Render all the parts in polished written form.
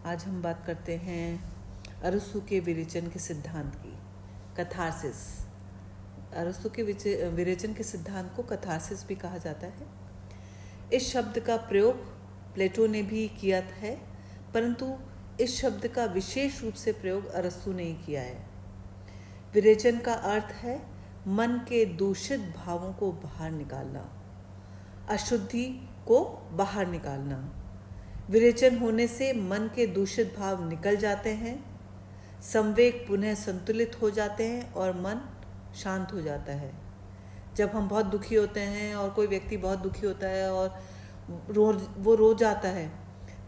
आज हम बात करते हैं अरस्तू के विरेचन के सिद्धांत की। कथारसिस। अरस्तू के विरेचन के सिद्धांत को कथारसिस भी कहा जाता है। इस शब्द का प्रयोग प्लेटो ने भी किया है, परंतु इस शब्द का विशेष रूप से प्रयोग अरस्तू ने ही किया है। विरेचन का अर्थ है मन के दूषित भावों को बाहर निकालना, अशुद्धि को बाहर निकालना। विरेचन होने से मन के दूषित भाव निकल जाते हैं, संवेग पुनः संतुलित हो जाते हैं और मन शांत हो जाता है। जब हम बहुत दुखी होते हैं और कोई व्यक्ति बहुत दुखी होता है और वो रो जाता है,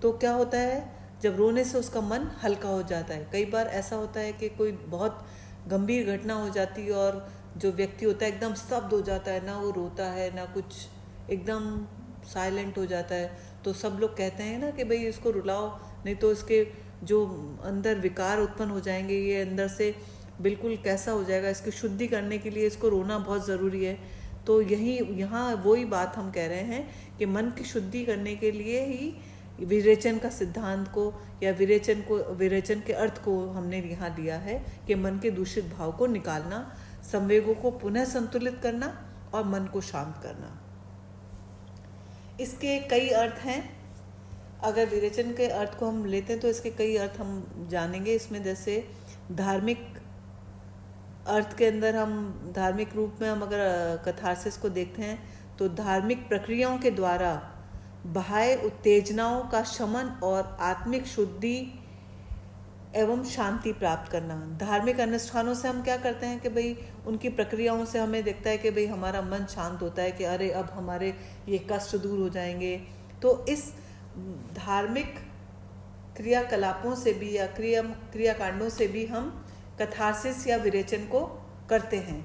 तो क्या होता है, जब रोने से उसका मन हल्का हो जाता है। कई बार ऐसा होता है कि कोई बहुत गंभीर घटना हो जाती है और जो व्यक्ति होता है एकदम स्तब्ध हो जाता है, ना वो रोता है ना कुछ, एकदम साइलेंट हो जाता है। तो सब लोग कहते हैं ना कि भाई इसको रुलाओ, नहीं तो इसके जो अंदर विकार उत्पन्न हो जाएंगे, ये अंदर से बिल्कुल कैसा हो जाएगा। इसकी शुद्धि करने के लिए इसको रोना बहुत ज़रूरी है। तो यहाँ वही बात हम कह रहे हैं कि मन की शुद्धि करने के लिए ही विरेचन का सिद्धांत को या विरेचन के अर्थ को हमने यहाँ लिया है कि मन के दूषित भाव को निकालना, संवेगों को पुनः संतुलित करना और मन को शांत करना। इसके कई अर्थ हैं। अगर विरेचन के अर्थ को हम लेते हैं तो इसके कई अर्थ हम जानेंगे। इसमें जैसे धार्मिक अर्थ के अंदर हम धार्मिक रूप में हम अगर कथारसिस को देखते हैं तो धार्मिक प्रक्रियाओं के द्वारा बाह्य उत्तेजनाओं का शमन और आत्मिक शुद्धि एवं शांति प्राप्त करना। धार्मिक अनुष्ठानों से हम क्या करते हैं कि भाई उनकी प्रक्रियाओं से हमें दिखता है कि भाई हमारा मन शांत होता है कि अरे अब हमारे ये कष्ट दूर हो जाएंगे। तो इस धार्मिक क्रियाकलापों से भी या क्रियाकांडों से भी हम कथारसिस या विरेचन को करते हैं।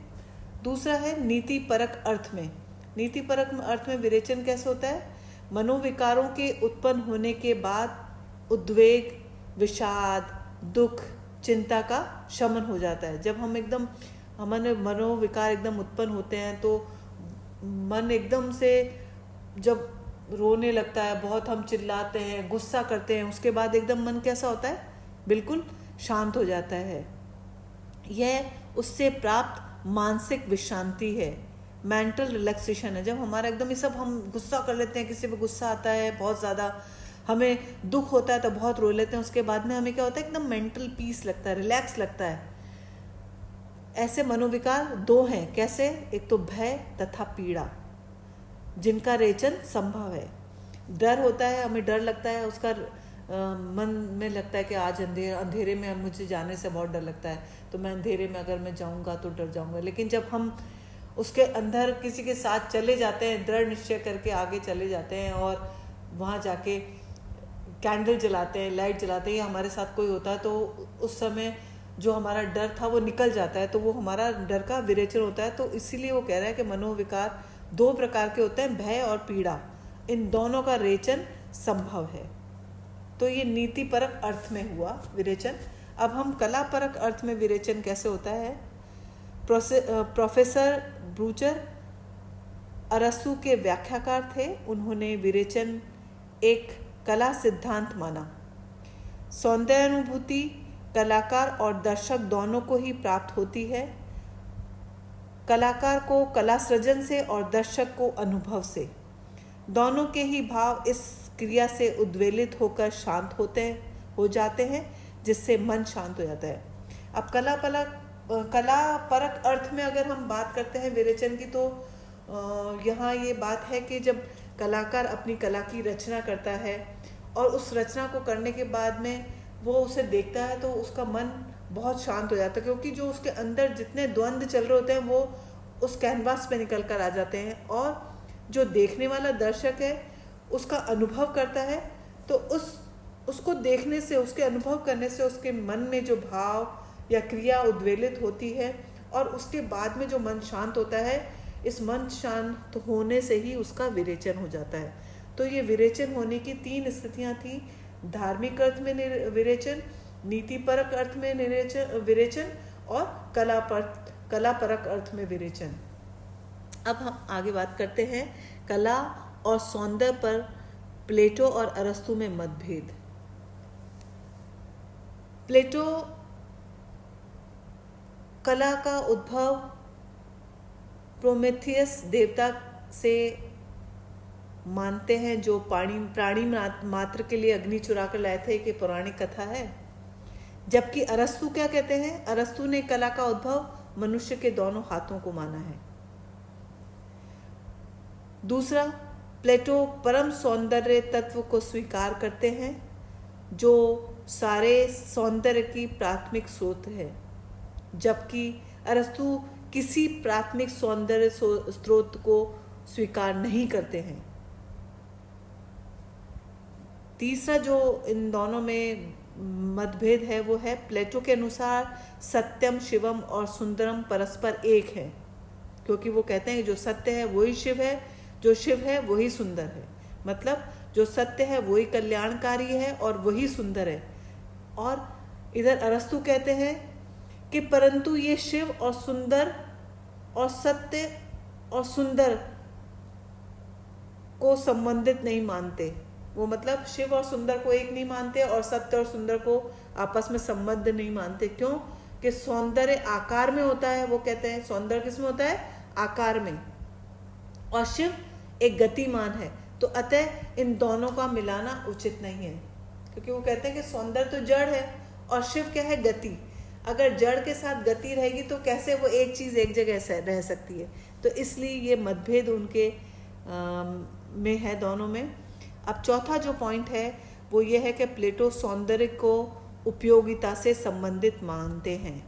दूसरा है नीति परक अर्थ में। नीति परक अर्थ में विरेचन कैसे होता है? मनोविकारों के उत्पन्न होने के बाद उद्वेग, विषाद, दुख, चिंता का शमन हो जाता है। जब हम एकदम हमारे मनोविकार एकदम उत्पन्न होते हैं तो मन एकदम से जब रोने लगता है, बहुत हम चिल्लाते हैं, गुस्सा करते हैं, उसके बाद एकदम मन कैसा होता है? बिल्कुल शांत हो जाता है। यह उससे प्राप्त मानसिक विश्रांति है, मेंटल रिलैक्सेशन है। जब हमारा एकदम ये सब हम गुस्सा कर लेते हैं, किसी पे गुस्सा आता है बहुत ज़्यादा, हमें दुख होता है तो बहुत रो लेते हैं, उसके बाद में हमें क्या होता है? एकदम मेंटल पीस लगता है, रिलैक्स लगता है। ऐसे मनोविकार दो हैं। कैसे? एक तो भय तथा पीड़ा, जिनका रेचन संभव है। डर होता है, हमें डर लगता है, उसका मन में लगता है कि आज अंधेरे में मुझे जाने से बहुत डर लगता है, तो मैं अंधेरे में अगर मैं जाऊंगा तो डर जाऊंगा। लेकिन जब हम उसके अंदर किसी के साथ चले जाते हैं, दृढ़ निश्चय करके आगे चले जाते हैं और वहाँ जाके कैंडल जलाते हैं, लाइट जलाते हैं, या हमारे साथ कोई होता है, तो उस समय जो हमारा डर था वो निकल जाता है, तो वो हमारा डर का विरेचन होता है। तो इसीलिए वो कह रहा है कि मनोविकार दो प्रकार के होते हैं, भय और पीड़ा। इन दोनों का रेचन संभव है। तो ये नीति परक अर्थ में हुआ विरेचन। अब हम कला परक अर्थ में विरेचन कैसे होता है। प्रोफेसर ब्रूचर अरस्तू के व्याख्याकार थे। उन्होंने विरेचन एक कला सिद्धांत माना। सौंदर्यानुभूति कलाकार और दर्शक दोनों को ही प्राप्त होती है। कलाकार को कला सृजन से और दर्शक को अनुभव से। दोनों के ही भाव इस क्रिया से उद्वेलित होकर शांत हो जाते हैं, जिससे मन शांत हो जाता है। अब कला परक अर्थ में अगर हम बात करते हैं विरेचन की, तो यहाँ ये बात है कि जब कलाकार अपनी कला की रचना करता है और उस रचना को करने के बाद में वो उसे देखता है तो उसका मन बहुत शांत हो जाता है, क्योंकि जो उसके अंदर जितने द्वंद्व चल रहे होते हैं वो उस कैनवास पे निकल कर आ जाते हैं, और जो देखने वाला दर्शक है उसका अनुभव करता है। तो उसको देखने से, उसके अनुभव करने से उसके मन में जो भाव या क्रिया उद्वेलित होती है और उसके बाद में जो मन शांत होता है, इस मन शांत होने से ही उसका विरेचन हो जाता है। तो ये विरेचन होने की तीन स्थितियां थी। धार्मिक अर्थ में विरेचन, नीति परक अर्थ में विरेचन और कला परक अर्थ में विरेचन। अब हम आगे बात करते हैं कला और सौंदर्य पर प्लेटो और अरस्तु में मतभेद। प्लेटो कला का उद्भव प्रोमेथियस देवता से मानते हैं, जो प्राणी मात्र के लिए अग्नि चुरा कर लाए थे, कि पौराणिक कथा है। जबकि अरस्तु क्या कहते हैं? अरस्तु ने कला का उद्भव मनुष्य के दोनों हाथों को माना है। दूसरा, प्लेटो परम सौंदर्य तत्व को स्वीकार करते हैं, जो सारे सौंदर्य की प्राथमिक स्रोत है, जबकि अरस्तु किसी प्राथमिक सौंदर्य स्रोत को स्वीकार नहीं करते हैं। तीसरा जो इन दोनों में मतभेद है वो है, प्लेटो के अनुसार सत्यम, शिवम और सुंदरम परस्पर एक है, क्योंकि वो कहते हैं कि जो सत्य है वही शिव है, जो शिव है वही सुंदर है। मतलब जो सत्य है वही कल्याणकारी है और वही सुंदर है। और इधर अरस्तु कहते हैं कि परंतु ये शिव और सुंदर और सत्य और सुंदर को संबंधित नहीं मानते। वो मतलब शिव और सुंदर को एक नहीं मानते और सत्य और सुंदर को आपस में संबंध नहीं मानते। क्यों? कि सौंदर्य आकार में होता है। वो कहते हैं सौंदर्य किसमें होता है? आकार में, और शिव एक गतिमान है। तो अतः इन दोनों का मिलाना उचित नहीं है, क्योंकि वो कहते हैं कि सौंदर्य तो जड़ है और शिव क्या है? गति। अगर जड़ के साथ गति रहेगी तो कैसे वो एक चीज़ एक जगह रह सकती है? तो इसलिए ये मतभेद उनके में है, दोनों में। अब चौथा जो पॉइंट है वो ये है कि प्लेटो सौंदर्य को उपयोगिता से संबंधित मानते हैं,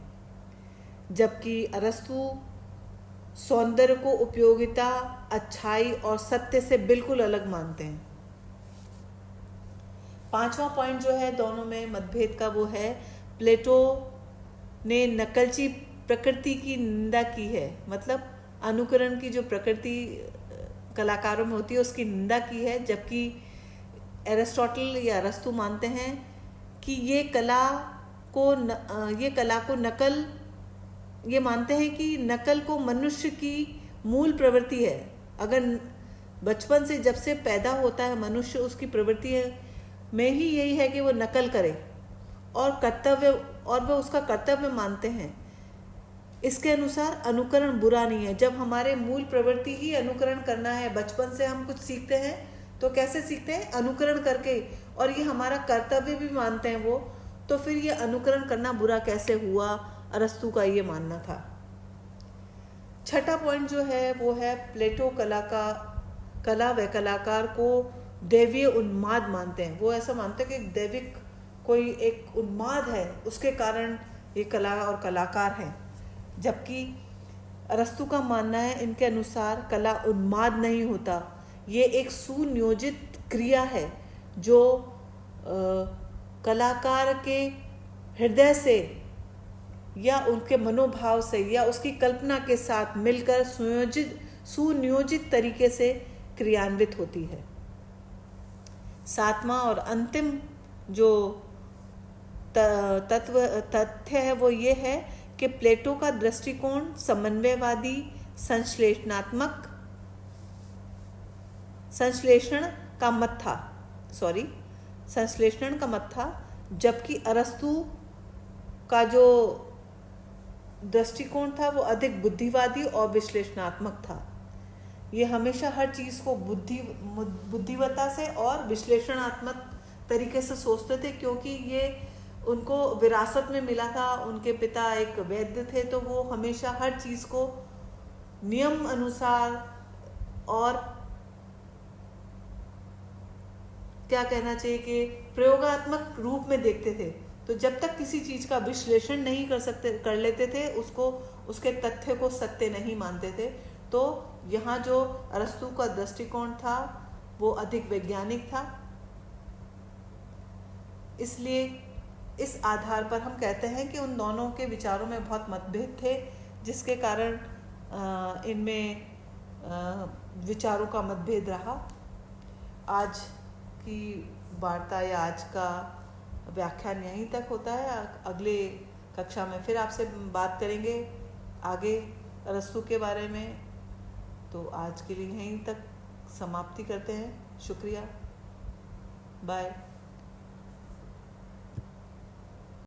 जबकि अरस्तु सौंदर्य को उपयोगिता, अच्छाई और सत्य से बिल्कुल अलग मानते हैं। पांचवा पॉइंट जो है दोनों में मतभेद का वो है, प्लेटो ने नकलची प्रकृति की निंदा की है। मतलब अनुकरण की जो प्रकृति कलाकारों में होती है उसकी निंदा की है, जबकि एरिस्टोटल या अरस्तु मानते हैं कि ये कला को नकल, ये मानते हैं कि नकल को मनुष्य की मूल प्रवृत्ति है। अगर बचपन से जब से पैदा होता है मनुष्य, उसकी प्रवृत्ति में ही यही है कि वो नकल करे और वो उसका कर्तव्य मानते हैं। इसके अनुसार अनुकरण बुरा नहीं है। जब हमारे मूल प्रवृत्ति ही अनुकरण करना है, बचपन से हम कुछ सीखते हैं तो कैसे सीखते हैं? अनुकरण करके, और ये हमारा कर्तव्य भी मानते हैं वो, तो फिर ये अनुकरण करना बुरा कैसे हुआ? अरस्तु का ये मानना था। छठा पॉइंट जो है वो है, प्लेटो कला व कलाकार को दैवीय उन्माद मानते हैं। वो ऐसा मानते हैं कि दैविक कोई एक उन्माद है, उसके कारण ये कला और कलाकार हैं। जबकि अरस्तु का मानना है, इनके अनुसार कला उन्माद नहीं होता, ये एक सुनियोजित क्रिया है जो कलाकार के हृदय से या उनके मनोभाव से या उसकी कल्पना के साथ मिलकर सुनियोजित तरीके से क्रियान्वित होती है। सातवां और अंतिम जो तथ्य है वो ये है कि प्लेटो का दृष्टिकोण समन्वयवादी संश्लेषण का मत था, जबकि अरस्तु का जो दृष्टिकोण था वो अधिक बुद्धिवादी और विश्लेषणात्मक था। ये हमेशा हर चीज़ को बुद्धिवता से और विश्लेषणात्मक तरीके से सोचते थे, क्योंकि ये उनको विरासत में मिला था। उनके पिता एक वैद्य थे, तो वो हमेशा हर चीज़ को नियम अनुसार और क्या कहना चाहिए कि प्रयोगात्मक रूप में देखते थे। तो जब तक किसी चीज़ का विश्लेषण नहीं कर लेते थे, उसके तथ्य को सत्य नहीं मानते थे। तो यहाँ जो अरस्तु का दृष्टिकोण था वो अधिक वैज्ञानिक था। इसलिए इस आधार पर हम कहते हैं कि उन दोनों के विचारों में बहुत मतभेद थे, जिसके कारण इनमें विचारों का मतभेद रहा। आज की वार्ता या आज का व्याख्यान यहीं तक होता है। अगले कक्षा में फिर आपसे बात करेंगे आगे अरस्तु के बारे में। तो आज के लिए यहीं तक समाप्ति करते हैं। शुक्रिया, बाय।